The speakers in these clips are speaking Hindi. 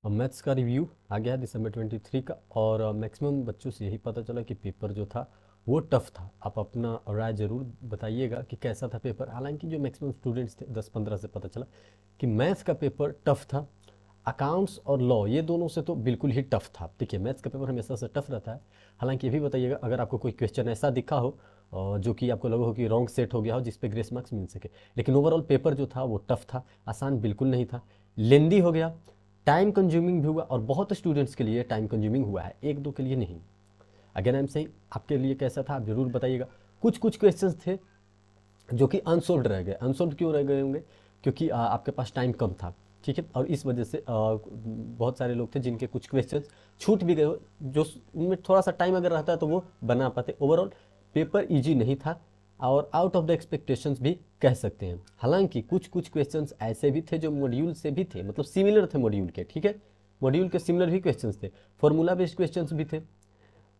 अब मैथ्स का रिव्यू आ गया दिसंबर 23 का और मैक्सिमम बच्चों से यही पता चला कि पेपर जो था वो टफ था। आप अपना राय ज़रूर बताइएगा कि कैसा था पेपर। हालांकि जो मैक्सिमम स्टूडेंट्स थे 10-15 से पता चला कि मैथ्स का पेपर टफ था। अकाउंट्स और लॉ ये दोनों से तो बिल्कुल ही टफ था। देखिए मैथ्स का पेपर हमेशा से टफ रहता है। हालांकि ये भी बताइएगा अगर आपको कोई क्वेश्चन ऐसा दिखा हो जो कि आपको लगा हो कि रॉन्ग सेट हो गया हो जिस पे ग्रेस मार्क्स मिल सके। लेकिन ओवरऑल पेपर जो था वो टफ था, आसान बिल्कुल नहीं था। लेंदी हो गया, टाइम कंज्यूमिंग भी हुआ और बहुत स्टूडेंट्स के लिए टाइम कंज्यूमिंग हुआ है, एक दो के लिए नहीं। अगेन आई एम सेइंग आपके लिए कैसा था आप जरूर बताइएगा। कुछ कुछ क्वेश्चंस थे जो कि अनसोल्व रह गए। अनसोल्व क्यों रह गए होंगे? क्योंकि आपके पास टाइम कम था, ठीक है, और इस वजह से बहुत सारे लोग थे जिनके कुछ क्वेश्चंस छूट भी गए हो, जो उनमें थोड़ा सा टाइम अगर रहता है तो वो बना पाते। ओवरऑल पेपर इजी नहीं था और आउट ऑफ द एक्सपेक्टेशंस भी कह सकते हैं। हालांकि कुछ कुछ क्वेश्चंस ऐसे भी थे जो मॉड्यूल से भी थे, मतलब सिमिलर थे मॉड्यूल के, ठीक है, मॉड्यूल के सिमिलर भी क्वेश्चंस थे, फॉर्मूला बेस्ड क्वेश्चंस भी थे।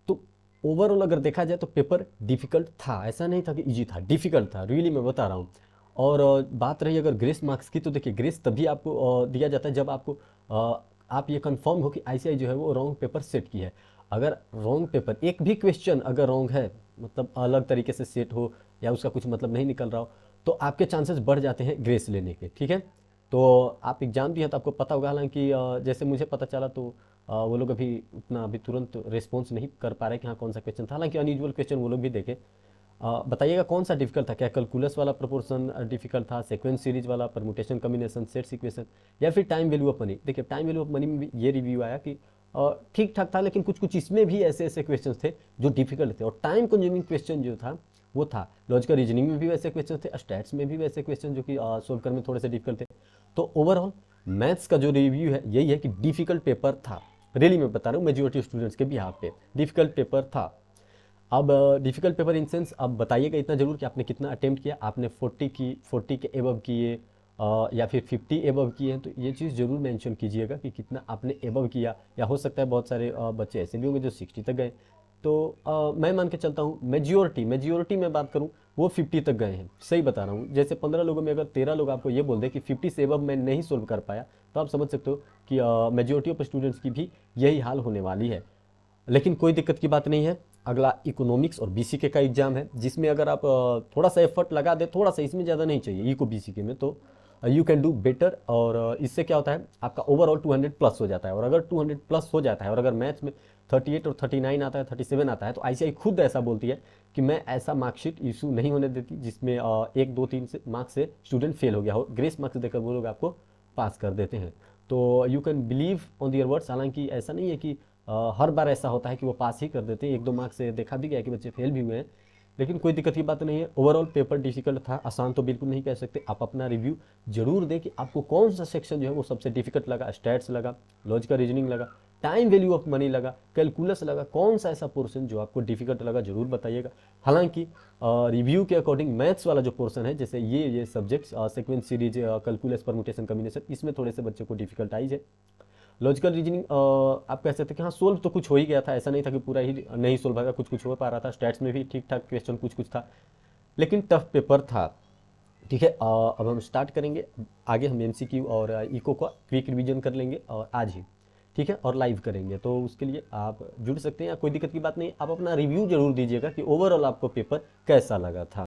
तो ओवरऑल अगर देखा जाए तो पेपर डिफिकल्ट था, ऐसा नहीं था कि इजी था, डिफिकल्ट था, रियली मैं बता रहा हूँ। और बात रही अगर ग्रेस मार्क्स की, तो देखिए ग्रेस तभी आपको दिया जाता है जब आपको आप ये कंफर्म हो कि आईसीआई जो है वो रॉन्ग पेपर सेट की है। अगर रॉन्ग पेपर एक भी क्वेश्चन अगर रॉन्ग है, मतलब अलग तरीके से सेट हो या उसका कुछ मतलब नहीं निकल रहा हो, तो आपके चांसेस बढ़ जाते हैं ग्रेस लेने के, ठीक है। तो आप एग्जाम दिए तो आपको पता होगा। हालांकि जैसे मुझे पता चला तो वो लोग अभी उतना अभी तुरंत रिस्पॉन्स नहीं कर पा रहे कि हाँ कौन सा क्वेश्चन था। हालांकि अनयूजुअल क्वेश्चन वो लोग भी देखे। बताइएगा कौन सा डिफिकल्ट था? क्या कैलकुलस वाला प्रोपोर्शन डिफिकल्ट था, सीक्वेंस सीरीज वाला, परमुटेशन कॉम्बिनेशन, सेट सीक्वेंस, या फिर टाइम वैल्यू ऑफ मनी? देखिए टाइम वैल्यू ऑफ मनी में भी ये रिव्यू आया कि ठीक ठाक था, लेकिन कुछ कुछ इसमें भी ऐसे ऐसे क्वेश्चन थे जो डिफिकल्ट थे और टाइम कंज्यूमिंग क्वेश्चन जो था वो था। लॉजिकल रीजनिंग में भी वैसे क्वेश्चन थे, स्टैट्स में भी वैसे क्वेश्चन जो कि सोल्व करने में थोड़े से डिफिकल्ट थे। तो ओवरऑल मैथ्स का जो रिव्यू है यही है कि डिफिकल्ट पेपर था। रियली मैं बता रहा हूँ, मेजोरिटी स्टूडेंट्स के बिहाफ पे डिफिकल्ट पेपर था। अब डिफिकल्ट पेपर इन सेंस अब बताइएगा इतना जरूर कि आपने कितना अटेम्प्ट किया। आपने 40 के एबव किए या फिर 50 एबव किए हैं, तो ये चीज़ जरूर मेंशन कीजिएगा कि कितना आपने एबव किया। या हो सकता है बहुत सारे बच्चे ऐसे भी होंगे जो 60 तक गए। तो मैं मान के चलता हूँ मेजियोरिटी में बात करूँ वो 50 तक गए हैं, सही बता रहा हूँ। जैसे 15 लोगों में अगर 13 लोग आपको ये बोल दे कि 50 से एबव मैं नहीं सोल्व कर पाया, तो आप समझ सकते हो कि मेजोरिटी ऑफ स्टूडेंट्स की भी यही हाल होने वाली है। लेकिन कोई दिक्कत की बात नहीं है। अगला इकोनॉमिक्स और बीसीके का एग्जाम है, जिसमें अगर आप थोड़ा सा एफर्ट लगा दे, थोड़ा सा, इसमें ज़्यादा नहीं चाहिए, इको बीसीके में तो यू कैन डू बेटर। और इससे क्या होता है आपका ओवरऑल 200 प्लस हो जाता है। और अगर 200 प्लस हो जाता है और अगर मैथ्स में 38 और 39 आता है, 37 आता है, तो आईसीआई खुद ऐसा बोलती है कि मैं ऐसा मार्कशीट इशू नहीं होने देती जिसमें 1 2 3 से मार्क्स से स्टूडेंट फेल हो गया हो। ग्रेस मार्क्स देकर वो लोग आपको पास कर देते हैं। तो you can believe on their words. हालांकि ऐसा नहीं है कि हर बार ऐसा होता है कि वो पास ही कर देते हैं, 1 2 मार्क्स से देखा भी गया है कि बच्चे फेल भी हुए हैं। लेकिन कोई दिक्कत की बात नहीं है। ओवरऑल पेपर डिफिकल्ट था, आसान तो बिल्कुल नहीं कह सकते। आप अपना रिव्यू जरूर दें कि आपको कौन सा सेक्शन जो है वो सबसे डिफिकल्ट लगा। स्टैट्स लगा, लॉजिकल रीजनिंग लगा, टाइम वैल्यू ऑफ मनी लगा, कैलकुलस लगा, कौन सा ऐसा पोर्शन जो आपको डिफिकल्ट लगा जरूर बताइएगा। हालांकि रिव्यू के अकॉर्डिंग मैथ्स वाला जो पोर्शन है, जैसे ये subjects sequence series, calculus, permutation combination, इसमें थोड़े से बच्चों को डिफिकल्ट आई है। लॉजिकल रीजनिंग आप कह सकते हैं कि हाँ सोल्व तो कुछ हो ही गया था, ऐसा नहीं था कि पूरा ही नहीं सोल्व होगा, कुछ कुछ हो पा रहा था। स्टैट्स में भी ठीक ठाक क्वेश्चन कुछ कुछ था, लेकिन टफ पेपर था, ठीक है। अब हम स्टार्ट करेंगे आगे, हम एमसीक्यू और इको का क्विक रिवीजन कर लेंगे और आज ही, ठीक है, और लाइव करेंगे। तो उसके लिए आप जुड़ सकते हैं, कोई दिक्कत की बात नहीं। आप अपना रिव्यू जरूर दीजिएगा कि ओवरऑल आपको पेपर कैसा लगा था।